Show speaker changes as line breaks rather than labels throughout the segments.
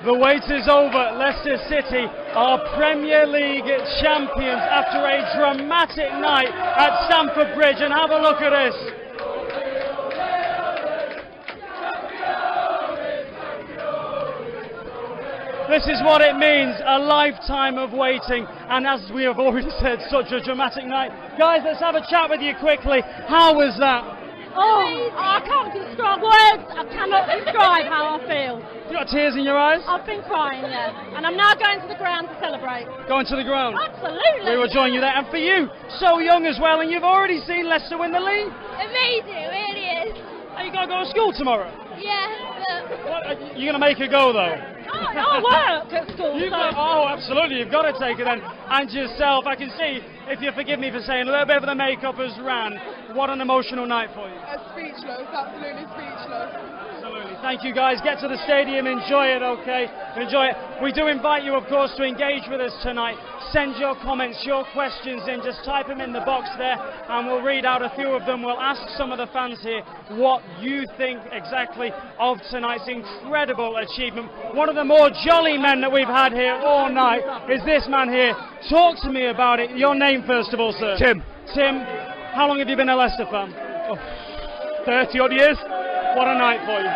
The wait is over. Leicester City are Premier League champions after a dramatic night at Stamford Bridge. And have a look at this. This is what it means, a lifetime of waiting. And as we have already said, such a dramatic night. Guys, let's have a chat with you quickly. How was that?
Oh, I can't describe words. I cannot describe how I feel.
You got tears in your eyes?
I've been crying, yeah. And I'm now going to the ground to celebrate.
Going to the ground?
Absolutely.
We will join you there. And for you, so young as well, and you've already seen Leicester win the league.
Amazing, it really is.
Are you going to go to school tomorrow?
Yeah, but...
You're going to make her go, though?
I work at school.
Oh, absolutely. You've got to take it then. And yourself, I can see, if you forgive me for saying, a little bit of the makeup has ran. What an emotional night for you.
Speechless, absolutely speechless.
Absolutely. Thank you, guys. Get to the stadium, enjoy it, okay? Enjoy it. We do invite you, of course, to engage with us tonight. Send your comments, your questions in. Just type them in the box there, and we'll read out a few of them. We'll ask some of the fans here what you think exactly of tonight's incredible achievement. One of the more jolly men that we've had here all night is this man here. Talk to me about it. Your name, first of all, sir.
Tim.
Tim, how long have you been a Leicester fan?
30 odd years.
What a night for you.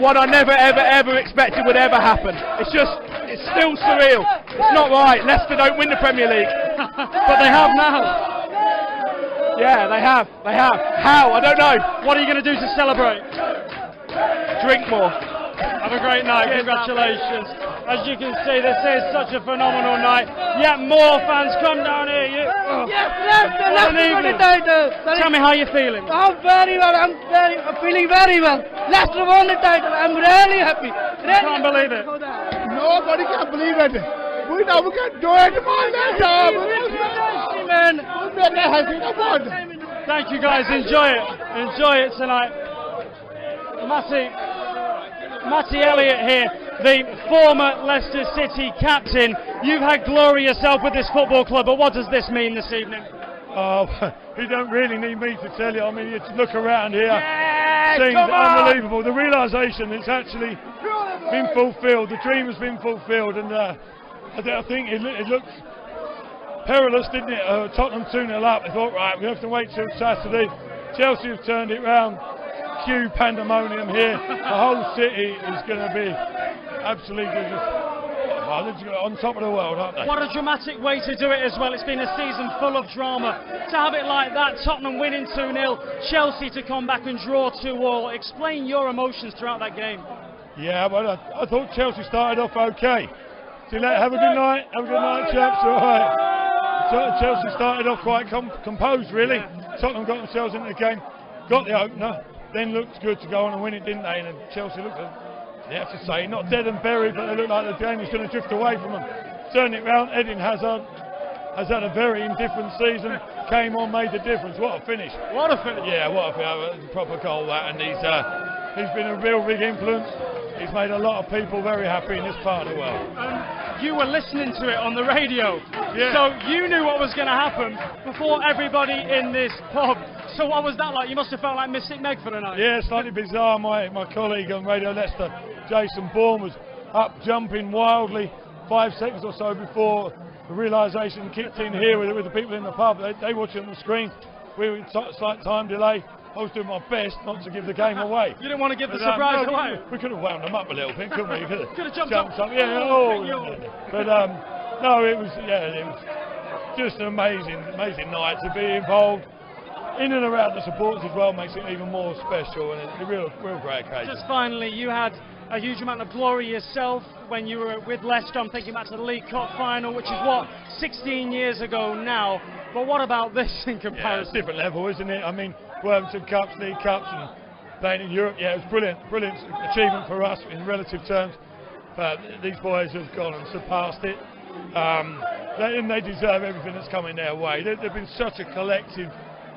What I never ever expected would ever happen. It's still surreal. It's not right. Leicester don't win the Premier League.
But they have now.
Yeah, they have. How? I don't know.
What are you going to do to celebrate?
Drink more.
Have a great night. Congratulations. As you can see, this is such a phenomenal night. Yet more fans come down here.
Yes, Leicester won the title.
Tell me how you're feeling.
I'm very well. I'm feeling very well. Leicester won the title. I'm really happy.
I can't believe it.
Nobody can believe it. We know we can do it.
Thank you, guys. Enjoy it. Enjoy it tonight. Matty Elliott here, the former Leicester City captain. You've had glory yourself with this football club, but what does this mean this evening?
Oh, you don't really need me to tell you. I mean, you look around here,
yes,
seems unbelievable. The realisation it's actually been fulfilled. The dream has been fulfilled, and I think it looked perilous, didn't it? Tottenham 2-0 up. They thought, right, we have to wait till Saturday. Chelsea have turned it round. Cue pandemonium here. The whole city is going to be absolutely just on top of the world, aren't they?
What a dramatic way to do it as well. It's been a season full of drama. To have it like that, Tottenham winning 2-0, Chelsea to come back and draw 2-2. Explain your emotions throughout that game.
Yeah, well, I thought Chelsea started off okay. See you later. Have a good night. Have a good night, chaps. All right. Chelsea started off quite composed, really. Tottenham got themselves into the game, got the opener. Then looked good to go on and win it, didn't they? And Chelsea looked, you have to say, not dead and buried, but they looked like the game was going to drift away from them. Turned it round. Eden Hazard has had a very indifferent season. Came on, made the difference. What a finish! What a finish! Yeah, what a proper goal that. And he's been a real big influence. He's made a lot of people very happy in this part of the world.
You were listening to it on the radio,
yeah.
So you knew what was going to happen before everybody in this pub. So what was that like? You must have felt like Mystic Meg for the night.
Yeah, slightly bizarre. My colleague on Radio Leicester, Jason Bourne, was up jumping wildly 5 seconds or so before the realisation kicked in here with the people in the pub. They watched it on the screen. We were slight time delay. I was doing my best not to give the game away.
You didn't want to give the surprise away?
We could have wound them up a little bit, couldn't we?
Could have jumped up.
Yeah, but no, it was just an amazing night to be involved. In and around the supporters as well makes it even more special, and it's a real great occasion.
Just finally, you had a huge amount of glory yourself when you were with Leicester. I'm thinking back to the League Cup final, which is 16 years ago now. But what about this in comparison?
Yeah, it's a different level, isn't it? I mean, Worthington Cups, League Cups, and playing in Europe. Yeah, it was brilliant achievement for us in relative terms. But these boys have gone and surpassed it. They deserve everything that's coming their way. They've been such a collective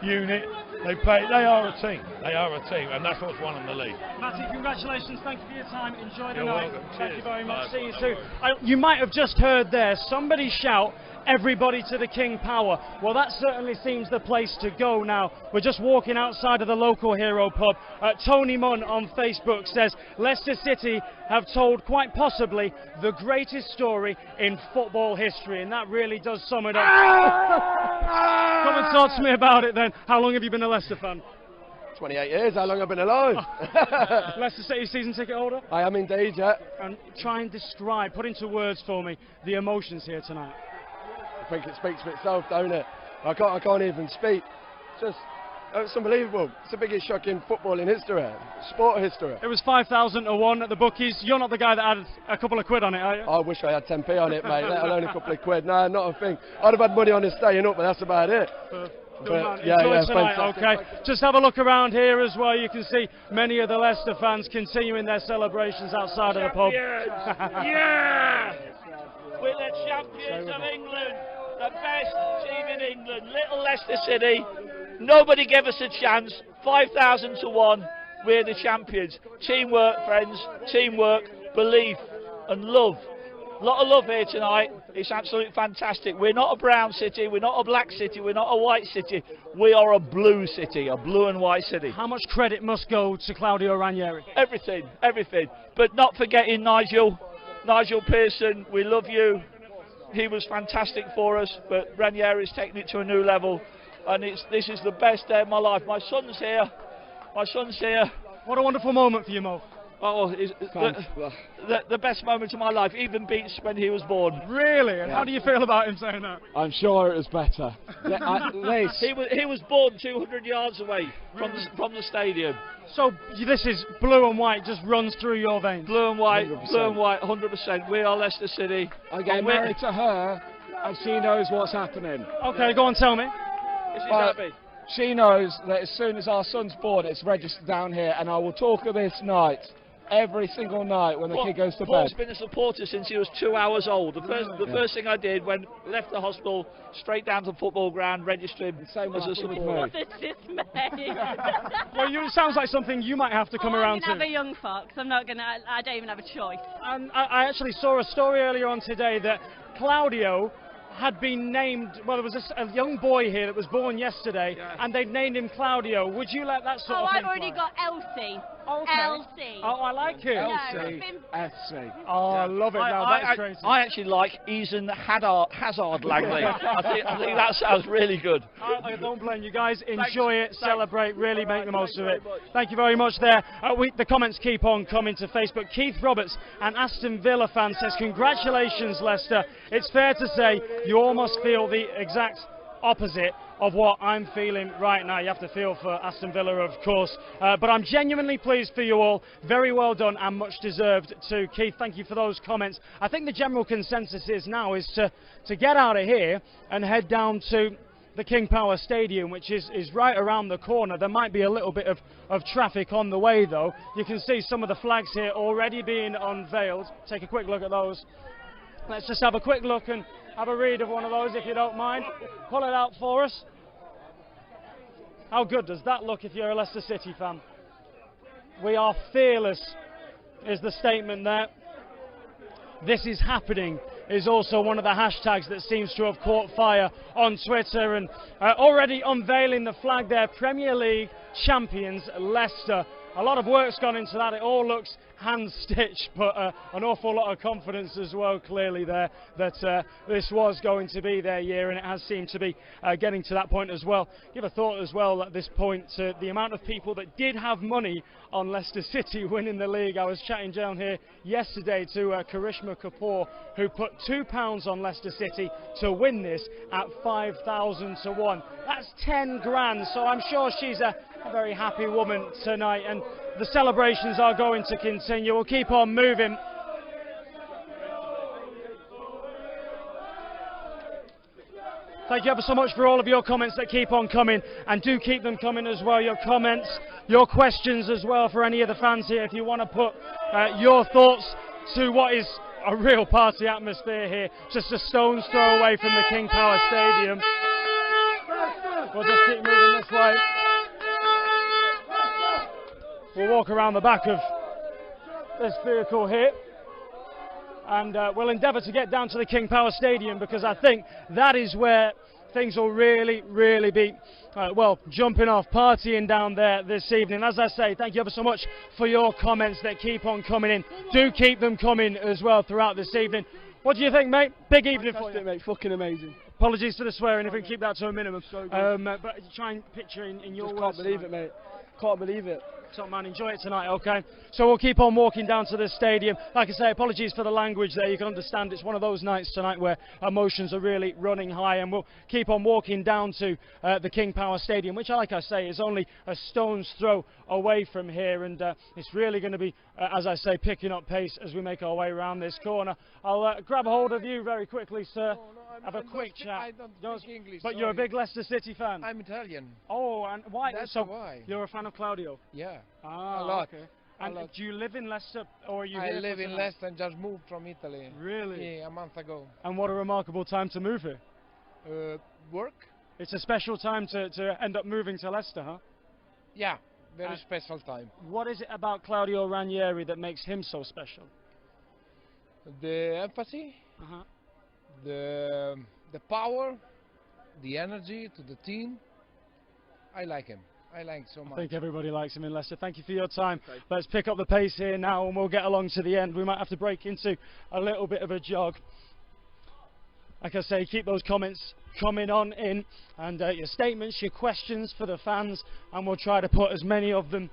unit. They are a team. They are a team, and that's what's won them the league.
Matty, congratulations. Thank you for your time. Enjoy the
You're
night.
welcome.
Thank you
Cheers.
very much.
Bye.
See you soon. You might have just heard there somebody shout, "Everybody to the King Power." Well, that certainly seems the place to go now. We're just walking outside of the local hero pub. Tony Munn on Facebook says, Leicester City have told quite possibly the greatest story in football history, and that really does sum it up. Come and talk to me about it then. How long have you been a Leicester fan?
28 years, how long I've been alive?
Leicester City season ticket holder?
I am indeed, yeah.
And try and describe, put into words for me, the emotions here tonight.
I think it speaks for itself, don't it? I can't even speak. It's unbelievable. It's the biggest shock in football in history, sport history.
It was 5,000 to 1 at the bookies. You're not the guy that had a couple of quid on it, are you?
I wish I had 10p on it, mate, let alone a couple of quid. No, not a thing. I'd have had money on it staying up, but that's about it.
Good man.
Yeah,
Enjoy tonight,
fantastic.
okay? Just have a look around here as well. You can see many of the Leicester fans continuing their celebrations outside of the pub.
Yeah! We're the champions of England, the best team in England. Little Leicester City, nobody gave us a chance. 5,000 to 1, we're the champions. Teamwork, friends, teamwork, belief and love. A lot of love here tonight. It's absolutely fantastic. We're not a brown city, we're not a black city, we're not a white city. We are a blue city, a blue and white city.
How much credit must go to Claudio Ranieri?
Everything, everything. But not forgetting Nigel Pearson, we love you. He was fantastic for us, but Ranieri's taking it to a new level. And this is the best day of my life. My son's here.
What a wonderful moment for you, Mo.
Oh, the best moment of my life, even beats when he was born.
Really? And how do you feel about him saying that?
I'm sure it was better.
He was born 200 yards away from the stadium.
So this is blue and white, just runs through your veins.
Blue and white,
100%.
blue and white, 100%. We are Leicester City.
I get married to her, and she knows what's happening.
Okay, go on, tell me.
Is he
Well,
happy?
She knows that as soon as our son's born, it's registered down here, and I will talk of this night, every single night when the kid goes to
Paul's
bed.
been a supporter since he was 2 hours old. The first thing I did when left the hospital, straight down to the football ground, registered him as a supporter.
Well, it sounds like something you might have to come around to.
I'm gonna have a young fox. I don't even have a choice.
And I actually saw a story earlier on today that Claudio had been named, well, there was a young boy here that was born yesterday, and they'd named him Claudio. Would you let that sort of thing
I've already
fly?
got Elsie.
Okay.
Elsie.
Oh, I like it.
LCSC.
Oh, I love it now, that's crazy.
I actually like Eden Hazard Langley. I think that sounds really good.
I don't blame you guys. Enjoy it, celebrate, really make the most of it. Thank you very much there. The comments keep on coming to Facebook. Keith Roberts, an Aston Villa fan, says, congratulations, Leicester. It's fair to say you almost feel the exact opposite of what I'm feeling right now. You have to feel for Aston Villa, of course, but I'm genuinely pleased for you all. Very well done and much deserved too. Keith, thank you for those comments. I think the general consensus is now is to get out of here and head down to the King Power Stadium, which is right around the corner. There might be a little bit of traffic on the way though. You can see some of the flags here already being unveiled. Take a quick look at those. Let's just have a quick look and have a read of one of those if you don't mind. Pull it out for us. How good does that look if you're a Leicester City fan? We are fearless is the statement there. This is happening is also one of the hashtags that seems to have caught fire on Twitter, and already unveiling the flag there, Premier League champions Leicester. A lot of work's gone into that. It all looks hand-stitched, but an awful lot of confidence as well, clearly there, that this was going to be their year, and it has seemed to be getting to that point as well. Give a thought as well at this point to the amount of people that did have money on Leicester City winning the league. I was chatting down here yesterday to Karishma Kapoor, who put £2 on Leicester City to win this at 5,000 to 1. That's 10 grand, so I'm sure she's a very happy woman tonight, and the celebrations are going to continue. We'll keep on moving. Thank you ever so much for all of your comments that keep on coming, and do keep them coming as well. Your comments, your questions as well for any of the fans here. If you want to put your thoughts to what is a real party atmosphere here, just a stone's throw away from the King Power Stadium. We'll just keep moving this way. We'll walk around the back of this vehicle here, and we'll endeavour to get down to the King Power Stadium, because I think that is where things will really be, well, jumping off, partying down there this evening. As I say, thank you ever so much for your comments that keep on coming in. Do keep them coming as well throughout this evening. What do you think, mate? Big evening for you.
Mate, fucking amazing.
Apologies for the swearing, if we can keep that to a minimum. But try and picture in your words.
Can't believe it, mate. Can't believe it.
Top man, enjoy it tonight, okay? So we'll keep on walking down to the stadium. Like I say, apologies for the language there. You can understand it's one of those nights tonight where emotions are really running high, and we'll keep on walking down to the King Power Stadium, which, like I say, is only a stone's throw away from here, and it's really going to be, as I say, picking up pace as we make our way around this corner. I'll grab a hold of you very quickly, sir. Have a quick chat.
I don't speak English.
But you're a big Leicester City fan.
I'm Italian.
Oh, and why?
That's
so
why.
You're a fan of Claudio?
Yeah.
Ah,
a lot.
Okay. And do you live in Leicester, or are you
I
here
live
for
in
tonight?
Leicester and just moved from Italy.
Really?
Yeah, a month ago.
And what a remarkable time to move here.
Work?
It's a special time to end up moving to Leicester, huh?
Yeah, very special time.
What is it about Claudio Ranieri that makes him so special?
The empathy, the power, the energy to the team. I like him. I like so much.
I think everybody likes him in Leicester. Thank you for your time. Okay. Let's pick up the pace here now, and we'll get along to the end. We might have to break into a little bit of a jog. Like I say, keep those comments coming on in, and your statements, your questions for the fans, and we'll try to put as many of them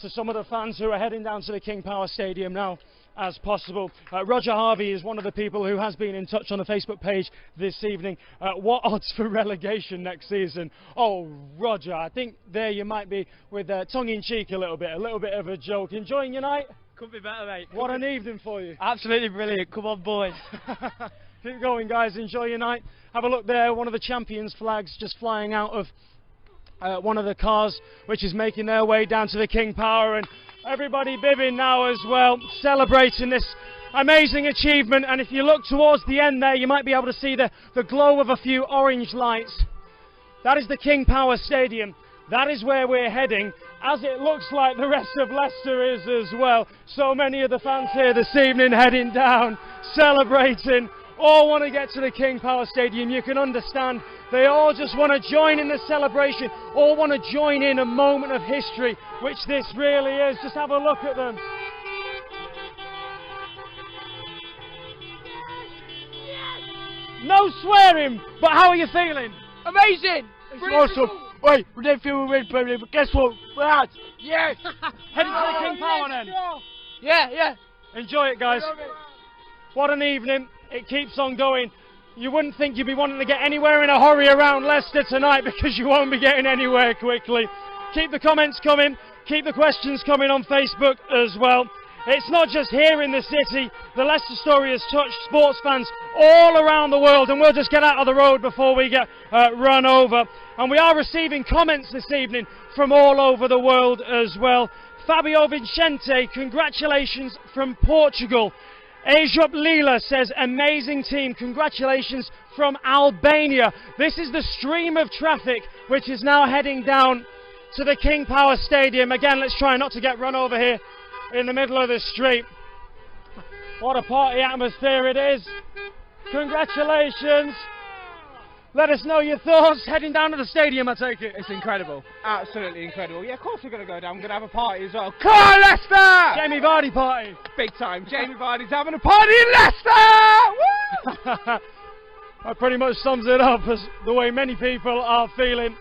to some of the fans who are heading down to the King Power Stadium now as possible. Roger Harvey is one of the people who has been in touch on the Facebook page this evening. What odds for relegation next season? Oh, Roger, I think there you might be with tongue-in-cheek a little bit of a joke. Enjoying your night?
Couldn't be better, mate.
What an evening for you.
Absolutely brilliant. Come on, boys.
Keep going, guys. Enjoy your night. Have a look there. One of the champions' flags just flying out of one of the cars, which is making their way down to the King Power, and everybody bibbing now as well, celebrating this amazing achievement. And if you look towards the end there, you might be able to see the glow of a few orange lights. That is the King Power Stadium. That is where we're heading, as it looks like the rest of Leicester is as well. So many of the fans here this evening heading down, celebrating, all want to get to the King Power Stadium. You can understand, they all just want to join in the celebration, all want to join in a moment of history, which this really is. Just have a look at them. No swearing, but how are you feeling?
Amazing!
It's awesome.
Wait, we didn't feel we win Premier League, but guess what? We're out! Yes!
Heading to the King Power then.
Yeah.
Enjoy it, guys. What an evening. It keeps on going. You wouldn't think you'd be wanting to get anywhere in a hurry around Leicester tonight, because you won't be getting anywhere quickly. Keep the comments coming. Keep the questions coming on Facebook as well. It's not just here in the city. The Leicester story has touched sports fans all around the world, and we'll just get out of the road before we get run over. And we are receiving comments this evening from all over the world as well. Fabio Vicente, congratulations from Portugal. Ajup Lila says, amazing team, congratulations from Albania. This is the stream of traffic which is now heading down to the King Power Stadium. Again, let's try not to get run over here in the middle of the street. What a party atmosphere it is. Congratulations. Let us know your thoughts. Heading down to the stadium, I take it.
It's incredible. Absolutely incredible. Yeah, of course we're going to go down. We're going to have a party as well. Come on, Leicester!
Jamie Vardy party.
Big time. Jamie Vardy's having a party in Leicester! Woo!
That pretty much sums it up as the way many people are feeling.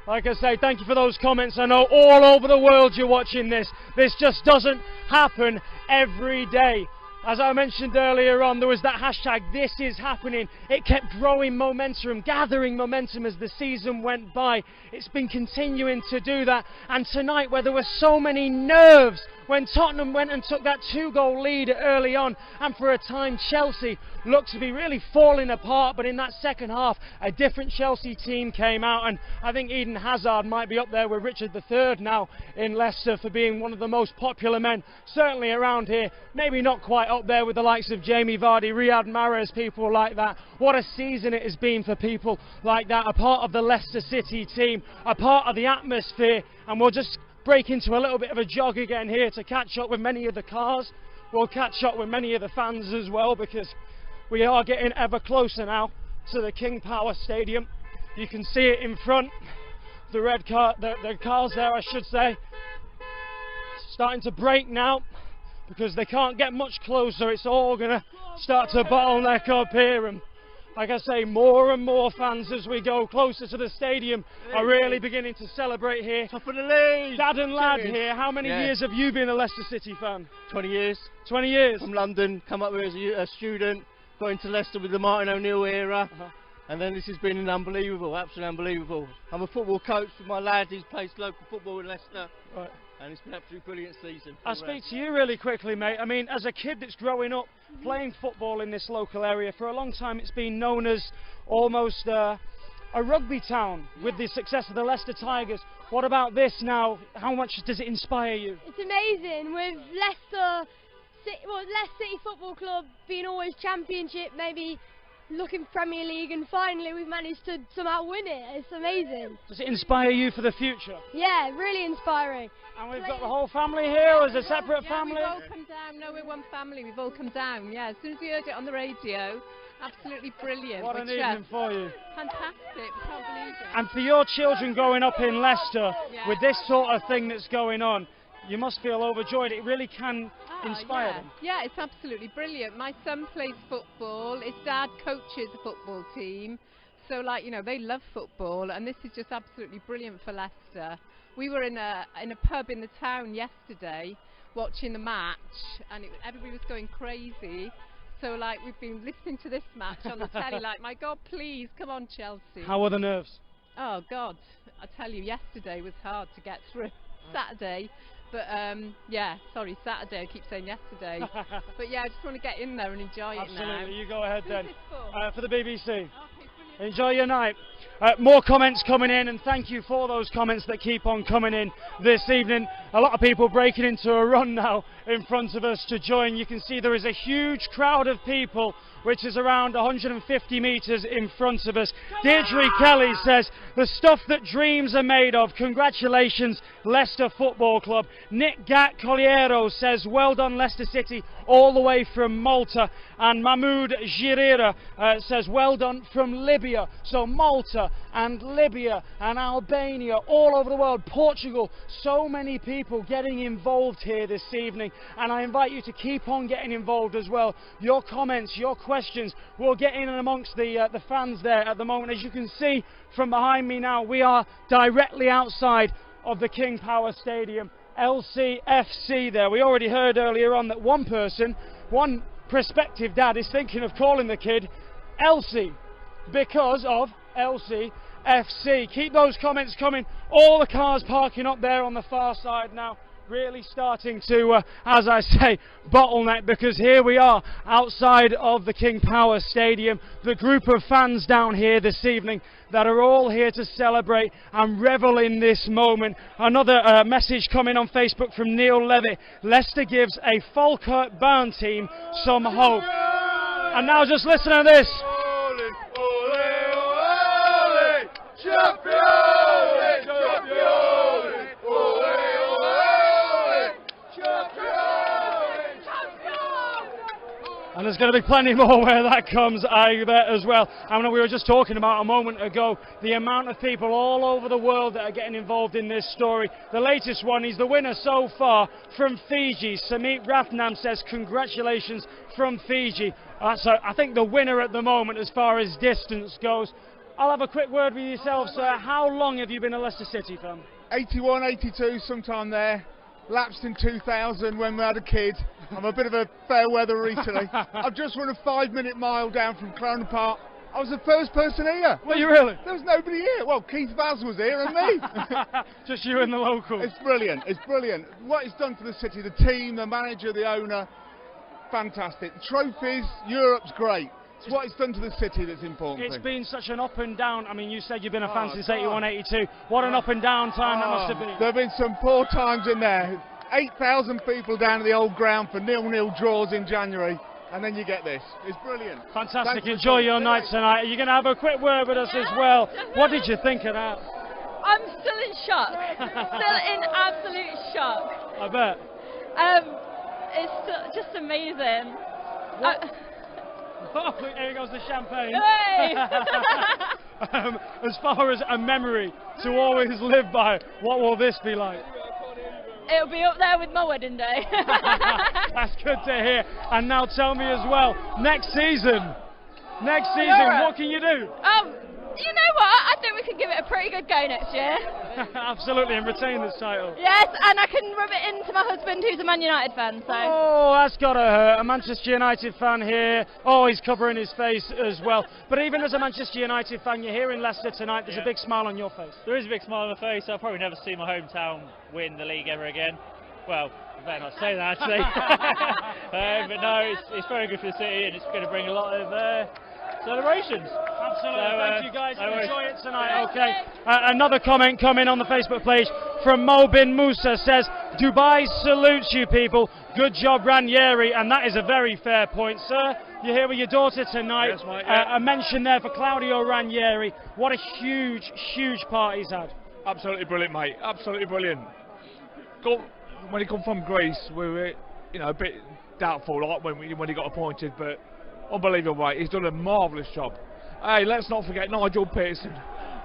Like I say, thank you for those comments. I know all over the world you're watching this. This just doesn't happen every day. As I mentioned earlier on, there was that hashtag, this is happening. It kept growing momentum, gathering momentum as the season went by. It's been continuing to do that. And tonight, where there were so many nerves, when Tottenham went and took that 2-goal lead early on, and for a time Chelsea looked to be really falling apart, but in that second half, a different Chelsea team came out, and I think Eden Hazard might be up there with Richard III now in Leicester for being one of the most popular men, certainly around here, maybe not quite up there with the likes of Jamie Vardy, Riyad Mahrez, people like that. What a season it has been for people like that, a part of the Leicester City team, a part of the atmosphere. And we'll just break into a little bit of a jog again here to catch up with many of the cars. We'll catch up with many of the fans as well, because we are getting ever closer now to the King Power Stadium. You can see it in front, the red car, the cars there, I should say, starting to break now because they can't get much closer. It's all going to start to bottleneck up here, and like I say, more and more fans as we go closer to the stadium are really beginning to celebrate here.
Top of the league!
Dad and lad here, how many years have you been a Leicester City fan?
20 years.
20 years?
From London, come up here as a student, got into Leicester with the Martin O'Neill era, and then this has been unbelievable, absolutely unbelievable. I'm a football coach with my lad, he's plays local football in Leicester.
Right.
And it's been an absolutely brilliant season.
I'll speak to you really quickly, mate. I mean, as a kid that's growing up playing football in this local area, for a long time it's been known as almost a rugby town with the success of the Leicester Tigers. What about this now? How much does it inspire you?
It's amazing with Leicester City Football Club being always championship, maybe looking Premier League, and finally we've managed to somehow win it. It's amazing.
Does it inspire you for the future?
Yeah, really inspiring.
And we've got the whole family here, or is it a separate family?
We've all come down. No, we're one family. We've all come down. Yeah, as soon as we heard it on the radio, absolutely brilliant.
What an evening for you.
Fantastic. We can't believe it.
And for your children growing up in Leicester, with this sort of thing that's going on, you must feel overjoyed. It really can inspire them.
Yeah, it's absolutely brilliant. My son plays football. His dad coaches a football team. So, like, you know, they love football, and this is just absolutely brilliant for Leicester. We were in a pub in the town yesterday watching the match, and everybody was going crazy. So, like, we've been listening to this match on the telly, like, my God, please, come on, Chelsea.
How were the nerves?
Oh, God, I tell you, yesterday was hard to get through. Saturday. But yeah, sorry, Saturday, I keep saying yesterday. But yeah, I just want to get in there and enjoy it now.
Absolutely, you go ahead then. For the BBC. Enjoy your night. More comments coming in, and thank you for those comments that keep on coming in this evening. A lot of people breaking into a run now in front of us to join. You can see there is a huge crowd of people, which is around 150 metres in front of us. Deirdre Kelly says, the stuff that dreams are made of. Congratulations, Leicester Football Club. Nick Gat-Colliero says, well done, Leicester City, all the way from Malta. And Mahmoud Girera says, well done from Libya. So Malta and Libya and Albania, all over the world, Portugal, so many people getting involved here this evening. And I invite you to keep on getting involved as well. Your comments, your questions, we'll get in and amongst the fans there at the moment. As you can see from behind me now, we are directly outside of the King Power Stadium, LCFC there. We already heard earlier on that one prospective dad is thinking of calling the kid Elsie because of LCFC. Keep those comments coming. All the cars parking up there on the far side now, really starting to, as I say, bottleneck, because here we are outside of the King Power Stadium. The group of fans down here this evening that are all here to celebrate and revel in this moment. Another message coming on Facebook from Neil Levitt. Leicester gives a Falkirk-bound team some hope. And now just listen to this. And there's going to be plenty more where that comes, I bet, as well. I mean, we were just talking about a moment ago the amount of people all over the world that are getting involved in this story. The latest one is the winner so far from Fiji. Samit Rathnam says congratulations from Fiji. So I think the winner at the moment as far as distance goes. I'll have a quick word with yourself, sir. How long have you been a Leicester City fan?
81, 82, sometime there. Lapsed in 2000 when we had a kid. I'm a bit of a fair weather recently. I've just run a 5-minute mile down from Crown Park. I was the first person here.
Were you really?
There was nobody here. Well, Keith Vaz was here and me.
Just you and the local.
It's brilliant. It's brilliant. What it's done for the city, the team, the manager, the owner, fantastic. Trophies, Europe's great. It's what it's done to the city that's important.
It's been such an up and down. I mean, you said you've been a fan since 81, 82. What an up and down time that must have been.
There have been some poor times in there. 8,000 people down at the old ground for 0-0 draws in January, and then you get this. It's brilliant.
Fantastic. Enjoy your night tonight. You're going to have a quick word with us as well. What did you think of that?
I'm still in shock. Still in absolute shock.
I bet.
It's still just amazing.
Oh, here goes the champagne.
Hey!
As far as a memory to always live by, what will this be like?
It'll be up there with my wedding day.
That's good to hear. And now tell me as well, next season, what can you do?
You know what? I think we can give it a pretty good go next year.
Absolutely, and retain this title.
Yes, and I can rub it into my husband who's a Man United fan, so.
Oh, that's gotta hurt. A Manchester United fan here. Oh, he's covering his face as well. But even as a Manchester United fan, you're here in Leicester tonight, there's a big smile on your face.
There is a big smile on my face. I'll probably never see my hometown win the league ever again. Well, I better not say that actually. But no, it's very good for the city, and it's going to bring a lot of celebrations.
Absolutely.
So,
thank you guys.
no worries.
Enjoy it tonight. Okay. Another comment coming on the Facebook page from Mo bin Musa says, Dubai salutes you people. Good job, Ranieri. And that is a very fair point, sir. You're here with your daughter tonight.
Yes, mate, yeah.
A mention there for Claudio Ranieri. What a huge, huge part he's had.
Absolutely brilliant, mate. Absolutely brilliant. When he come from Greece, we were, a bit doubtful, like when he got appointed, but unbelievable, mate. He's done a marvellous job. Hey, let's not forget Nigel Pearson.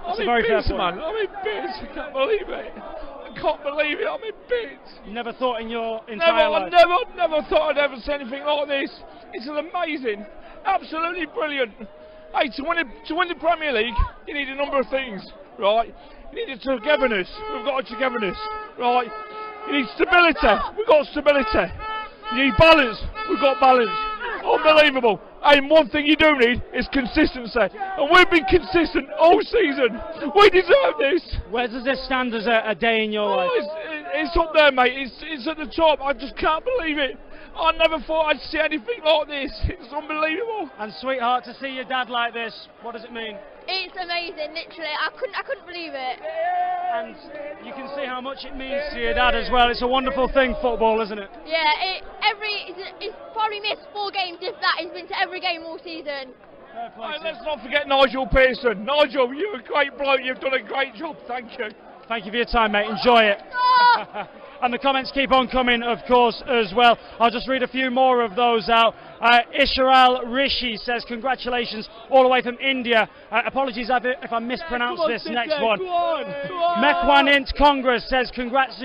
That's a very fair point.
Man. I'm in bits. I can't believe it. I can't believe it. I'm in bits.
You never thought in your entire life?
I never thought I'd ever see anything like this. It's amazing. Absolutely brilliant. Hey, to win the Premier League, you need a number of things, right? You need a togetherness. We've got a togetherness, right? You need stability. We've got stability. You need balance. We've got balance. Unbelievable. And one thing you do need is consistency. And we've been consistent all season. We deserve this.
Where does this stand as a day in your life?
It's up there, mate. It's at the top. I just can't believe it. I never thought I'd see anything like this. It's unbelievable.
And sweetheart, to see your dad like this, what does it mean?
It's amazing, literally. I couldn't believe it.
And you can see how much it means to your dad as well. It's a wonderful thing, football, isn't it?
Yeah, it's probably missed 4 games, if that. He's been to every game all season.
Hey, let's not forget Nigel Pearson. Nigel, you're a great bloke. You've done a great job. Thank you.
Thank you for your time, mate. Enjoy it. And the comments keep on coming, of course, as well. I'll just read a few more of those out. Isharal Rishi says, congratulations all the way from India. Apologies if I mispronounce this next one. Mekwanint Congress says, congrats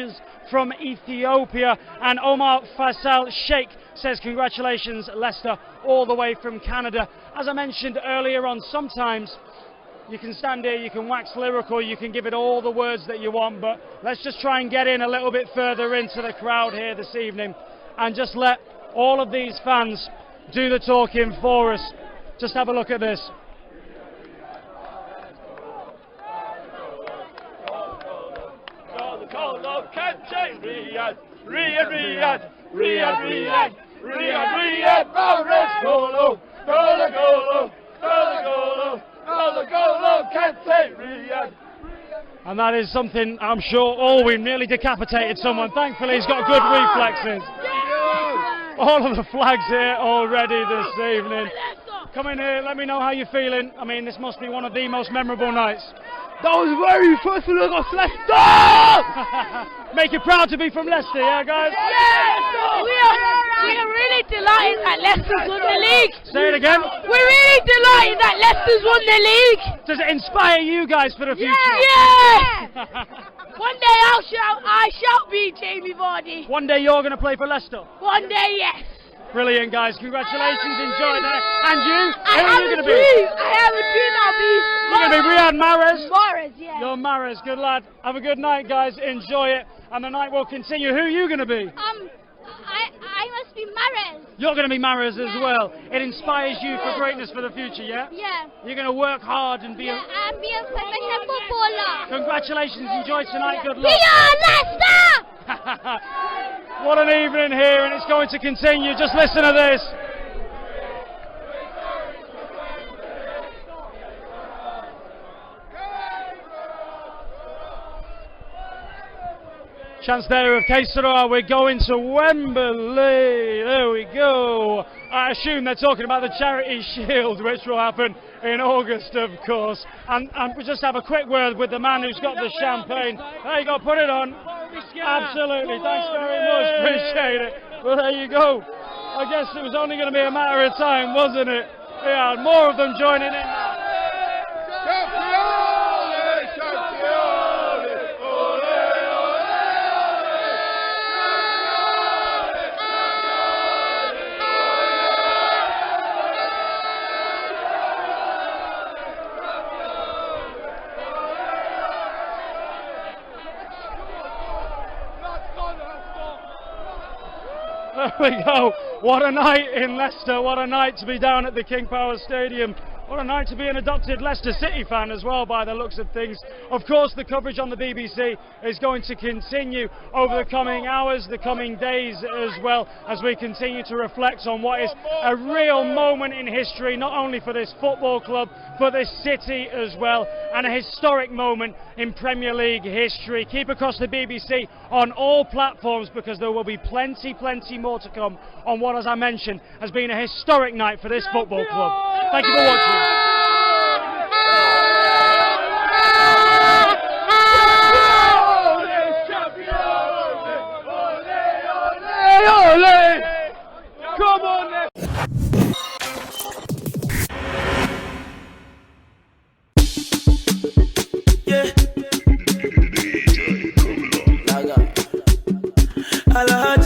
from Ethiopia. And Omar Faisal Sheikh says, congratulations, Leicester, all the way from Canada. As I mentioned earlier on, sometimes you can stand here, you can wax lyrical, you can give it all the words that you want, but let's just try and get in a little bit further into the crowd here this evening and just let all of these fans do the talking for us. Just have a look at this. And that is something I'm sure we nearly decapitated someone. Thankfully he's got good reflexes. All of the flags here already this evening. Come in here, let me know how you're feeling. I mean, this must be one of the most memorable nights.
That was very first look of Leicester!
Make you proud to be from Leicester, yeah guys?
Yes! We are really delighted that Leicester's won the league.
Say it again.
We're really delighted that Leicester's won the league.
Does it inspire you guys for the future?
Yeah! One day I shall be Jamie Vardy.
One day you're going to play for Leicester?
One day, yes.
Brilliant, guys. Congratulations. Enjoy that. And you?
I have a dream. I have a dream.
You're going to be Riyad Mahrez?
Mahrez, yeah.
You're Mahrez. Good lad. Have a good night, guys. Enjoy it. And the night will continue. Who are you going to be?
I must be Mahrez.
You're going to be Mahrez as well. It inspires you for greatness for the future, yeah?
Yeah.
You're going to work hard and be a
professional footballer.
Congratulations. Enjoy tonight. Good luck.
We are Leicester!
What an evening here, and it's going to continue. Just listen to this. Chance there of Quesara. We're going to Wembley. There we go. I assume they're talking about the Charity Shield, which will happen in August, of course. And we just have a quick word with the man who's got the champagne. There you go, put it on. Absolutely, thanks very much, appreciate it. Well, there you go. I guess it was only going to be a matter of time, wasn't it? Yeah, more of them joining in now. There we go. What a night in Leicester. What a night to be down at the King Power Stadium. What a night to be an adopted Leicester City fan as well, by the looks of things. Of course, the coverage on the BBC is going to continue over the coming hours, the coming days as well, as we continue to reflect on what is a real moment in history, not only for this football club, for this city as well, and a historic moment in Premier League history. Keep across the BBC on all platforms, because there will be plenty more to come on what, as I mentioned, has been a historic night for this football club. Thank you for watching.
Come on,
Allah